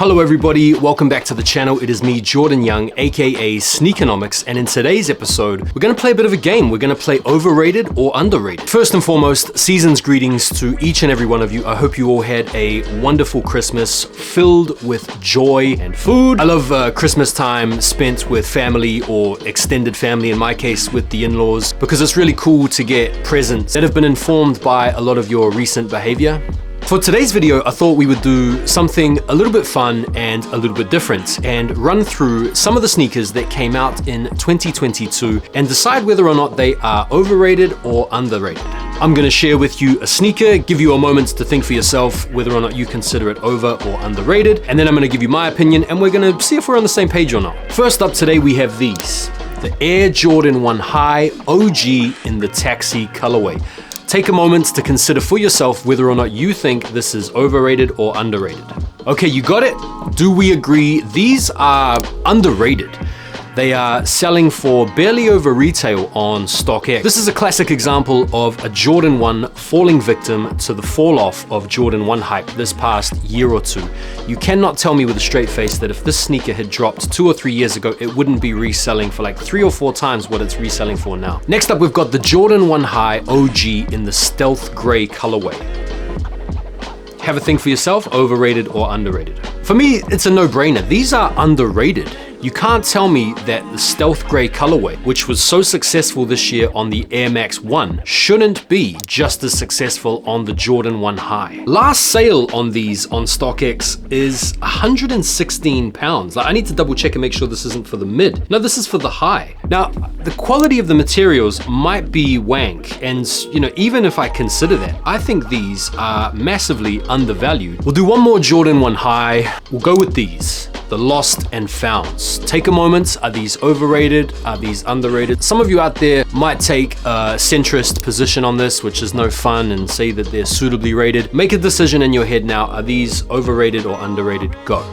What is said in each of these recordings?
Hello everybody, welcome back to the channel. It is me, Jordan Young, aka Sneakonomics, and in today's episode, we're gonna play a bit of a game. We're gonna play overrated or underrated. First and foremost, season's greetings to each and every one of you. I hope you all had a wonderful Christmas filled with joy and food. I love Christmas time spent with family or extended family, in my case with the in-laws, because it's really cool to get presents that have been informed by a lot of your recent behavior. For today's video, I thought we would do something a little bit fun and a little bit different and run through some of the sneakers that came out in 2022 and decide whether or not they are overrated or underrated. I'm gonna share with you a sneaker, give you a moment to think for yourself whether or not you consider it over or underrated, and then I'm gonna give you my opinion and we're gonna see if we're on the same page or not. First up today, we have these. The Air Jordan 1 High OG in the Taxi colorway. Take a moment to consider for yourself whether or not you think this is overrated or underrated. Okay, you got it? Do we agree these are underrated? They are selling for barely over retail on StockX. This is a classic example of a Jordan 1 falling victim to the fall off of Jordan 1 hype this past year or two. You cannot tell me with a straight face that if this sneaker had dropped 2 or 3 years ago, it wouldn't be reselling for like 3 or 4 times what it's reselling for now. Next up, we've got the Jordan 1 High OG in the stealth gray colorway. Have a think for yourself, overrated or underrated. For me, it's a no-brainer. These are underrated. You can't tell me that the stealth gray colorway, which was so successful this year on the Air Max 1, shouldn't be just as successful on the Jordan 1 High. Last sale on these on StockX is £116. I need to double check and make sure this isn't for the mid. No, this is for the high. Now, the quality of the materials might be wank, and even if I consider that, I think these are massively undervalued. We'll do one more Jordan 1 High. We'll go with these. The Lost and Founds. Take a moment. Are these overrated? Are these underrated? Some of you out there might take a centrist position on this, which is no fun, and say that they're suitably rated. Make a decision in your head now. Are these overrated or underrated? Go.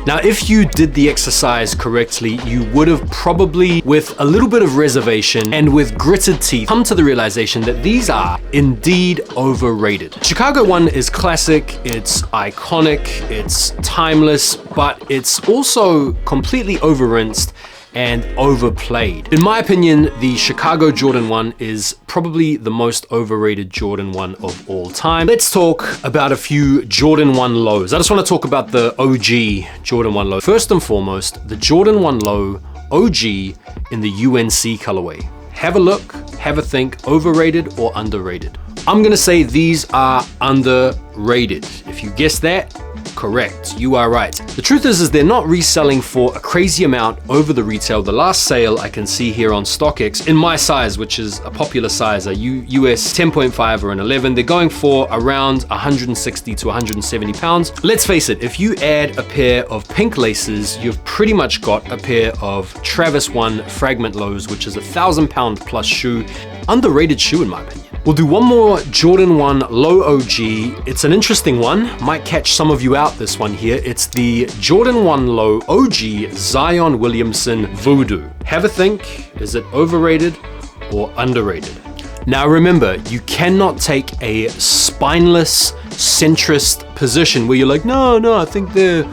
Now, if you did the exercise correctly, you would have probably, with a little bit of reservation and with gritted teeth, come to the realization that these are indeed overrated. Chicago 1 is classic, it's iconic, it's timeless, but it's also completely over-rinsed and overplayed. In my opinion, the Chicago Jordan 1 is probably the most overrated Jordan 1 of all time. Let's talk about a few Jordan 1 lows. I just want to talk about the OG Jordan 1 low. First and foremost, the Jordan 1 low OG in the UNC colorway. Have a look, have a think, overrated or underrated. I'm gonna say these are underrated. If you guessed that, correct, you are right. The truth is they're not reselling for a crazy amount over the retail. The last sale I can see here on StockX, in my size, which is a popular size, a US 10.5 or an 11, they're going for around 160 to 170 pounds. Let's face it, if you add a pair of pink laces, you've pretty much got a pair of Travis 1 Fragment lows, which is £1,000 plus shoe. Underrated shoe in my opinion. We'll do one more Jordan 1 low OG. It's an interesting one, might catch some of you out this one here. It's the Jordan 1 low OG Zion Williamson Voodoo. Have a think, is it overrated or underrated? Now remember, you cannot take a spineless centrist position where you're like, no, I think they're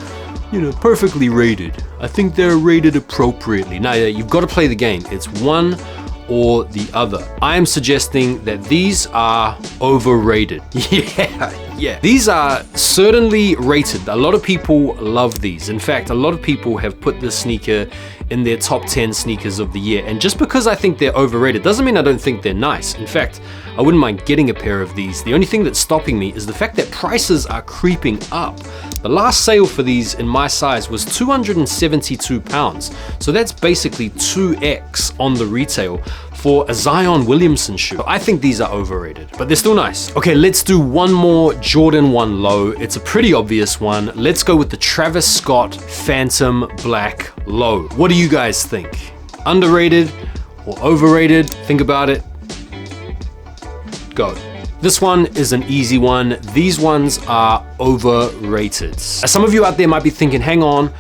perfectly rated. I think they're rated appropriately. No, you've got to play the game. It's one or the other. I am suggesting that these are overrated. Yeah. These are certainly rated. A lot of people love these. In fact, a lot of people have put this sneaker in their top 10 sneakers of the year. And just because I think they're overrated doesn't mean I don't think they're nice. In fact, I wouldn't mind getting a pair of these. The only thing that's stopping me is the fact that prices are creeping up. The last sale for these in my size was £272. So that's basically 2x on the retail for a Zion Williamson shoe. I think these are overrated, but they're still nice. Okay, let's do one more Jordan 1 low. It's a pretty obvious one. Let's go with the Travis Scott Phantom Black low. What do you guys think? Underrated or overrated? Think about it. Go. This one is an easy one. These ones are overrated. Some of you out there might be thinking, hang on,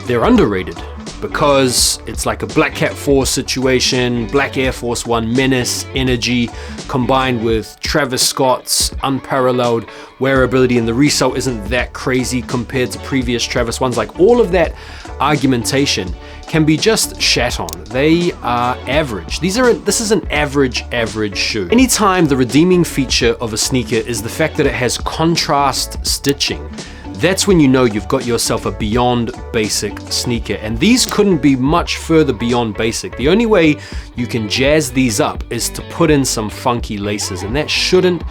they're underrated. because it's like a Black Cat 4 situation, Black Air Force 1 menace, energy, combined with Travis Scott's unparalleled wearability, and the resale isn't that crazy compared to previous Travis ones. Like, all of that argumentation can be just shat on. They are average. This is an average shoe. Anytime the redeeming feature of a sneaker is the fact that it has contrast stitching, that's when you know you've got yourself a beyond basic sneaker. And these couldn't be much further beyond basic. The only way you can jazz these up is to put in some funky laces, and that shouldn't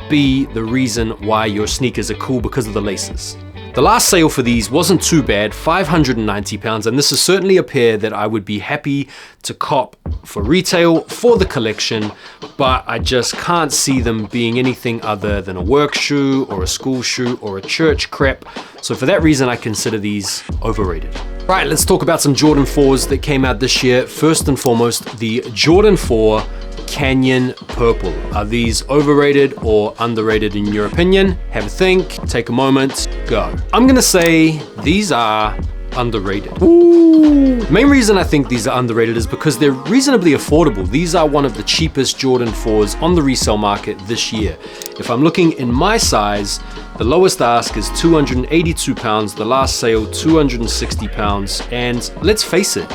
be the reason why your sneakers are cool, because of the laces. The last sale for these wasn't too bad, £590, and this is certainly a pair that I would be happy to cop for retail for the collection, but I just can't see them being anything other than a work shoe or a school shoe or a church crep. So for that reason, I consider these overrated. Right, let's talk about some Jordan 4s that came out this year. First and foremost, the Jordan 4 Canyon Purple. Are these overrated or underrated in your opinion? Have a think, take a moment, go. I'm gonna say these are underrated. Ooh. The main reason I think these are underrated is because they're reasonably affordable. These are one of the cheapest Jordan 4s on the resale market this year. If I'm looking in my size, the lowest ask is £282, the last sale £260, and let's face it,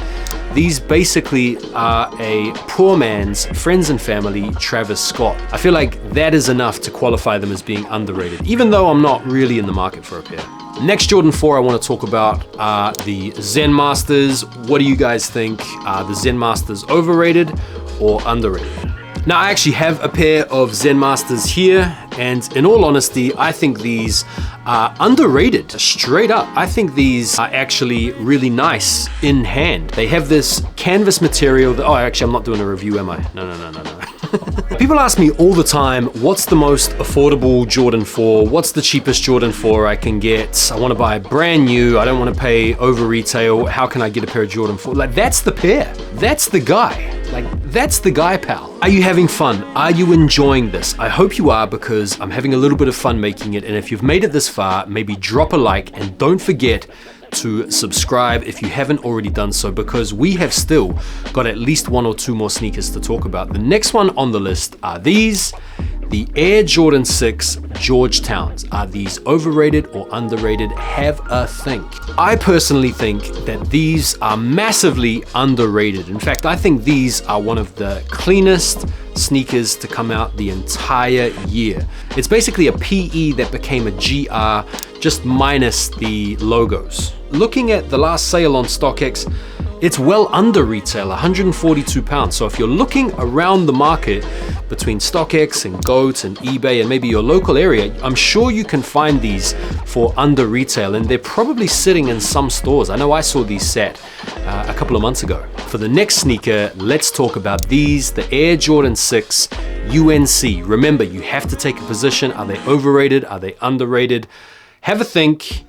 these basically are a poor man's friends and family Travis Scott. I feel like that is enough to qualify them as being underrated, even though I'm not really in the market for a pair. Next Jordan 4 I want to talk about are the Zen Masters. What do you guys think? Are the Zen Masters overrated or underrated? Now, I actually have a pair of Zen Masters here, and in all honesty, I think these are underrated, straight up. I think these are actually really nice in hand. They have this canvas material that, oh, actually, I'm not doing a review, am I? No. People ask me all the time, what's the most affordable Jordan 4? What's the cheapest Jordan 4 I can get? I want to buy brand new. I don't want to pay over retail. How can I get a pair of Jordan 4? Like, that's the pair. That's the guy. Like, that's the guy, pal. Are you having fun? Are you enjoying this? I hope you are, because I'm having a little bit of fun making it. And if you've made it this far, maybe drop a like, and don't forget to subscribe if you haven't already done so, because we have still got at least 1 or 2 more sneakers to talk about. The next one on the list are these, the Air Jordan 6 Georgetowns. Are these overrated or underrated? Have a think. I personally think that these are massively underrated. In fact, I think these are one of the cleanest sneakers to come out the entire year. It's basically a PE that became a GR, just minus the logos. Looking at the last sale on StockX, it's well under retail, £142. So if you're looking around the market between StockX and GOAT and eBay and maybe your local area, I'm sure you can find these for under retail, and they're probably sitting in some stores. I know I saw these set a couple of months ago. For the next sneaker, let's talk about these, the Air Jordan 6 UNC. Remember, you have to take a position. Are they overrated? Are they underrated? Have a think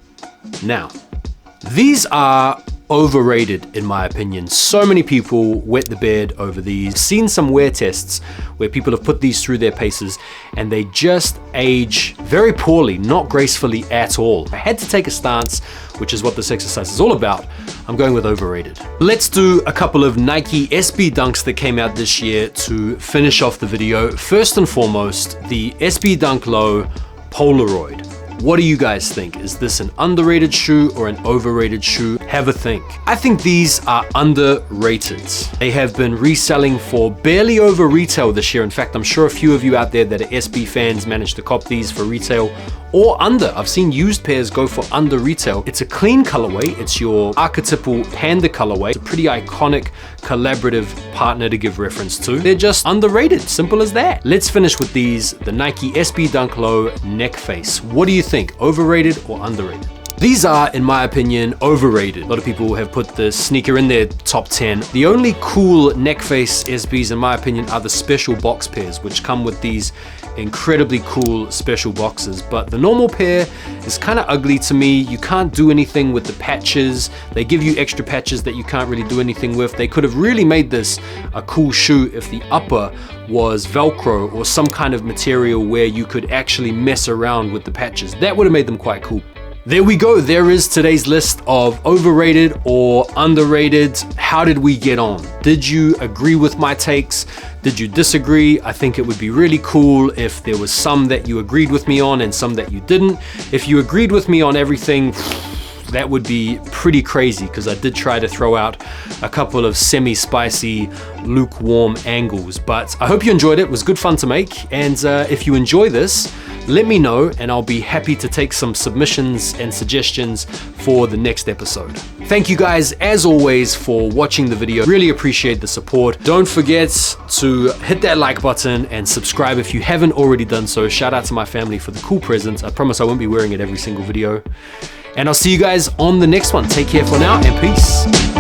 now. These are overrated in my opinion. So many people wet the bed over these. Seen some wear tests where people have put these through their paces and they just age very poorly, not gracefully at all. I had to take a stance, which is what this exercise is all about. I'm going with overrated. Let's do a couple of Nike SB Dunks that came out this year to finish off the video. First and foremost, the SB Dunk Low Polaroid. What do you guys think? Is this an underrated shoe or an overrated shoe? Have a think. I think these are underrated. They have been reselling for barely over retail this year. In fact, I'm sure a few of you out there that are SB fans managed to cop these for retail or under. I've seen used pairs go for under retail. It's a clean colorway. It's your archetypal panda colorway. It's a pretty iconic collaborative partner to give reference to. They're just underrated, simple as that. Let's finish with these, the Nike SB Dunk Low Neck Face. What do you think, overrated or underrated? These are, in my opinion, overrated. A lot of people have put the sneaker in their top 10. The only cool neck face SBs, in my opinion, are the special box pairs, which come with these incredibly cool special boxes. But the normal pair is kind of ugly to me. You can't do anything with the patches. They give you extra patches that you can't really do anything with. They could have really made this a cool shoe if the upper was Velcro or some kind of material where you could actually mess around with the patches. That would have made them quite cool. There we go. There is today's list of overrated or underrated. How did we get on? Did you agree with my takes? Did you disagree? I think it would be really cool if there was some that you agreed with me on and some that you didn't. If you agreed with me on everything, that would be pretty crazy, because I did try to throw out a couple of semi-spicy, lukewarm angles. But I hope you enjoyed it. It was good fun to make. And if you enjoy this, let me know and I'll be happy to take some submissions and suggestions for the next episode. Thank you guys, as always, for watching the video. Really appreciate the support. Don't forget to hit that like button and subscribe if you haven't already done so. Shout out to my family for the cool presents. I promise I won't be wearing it every single video. And I'll see you guys on the next one. Take care for now, and peace.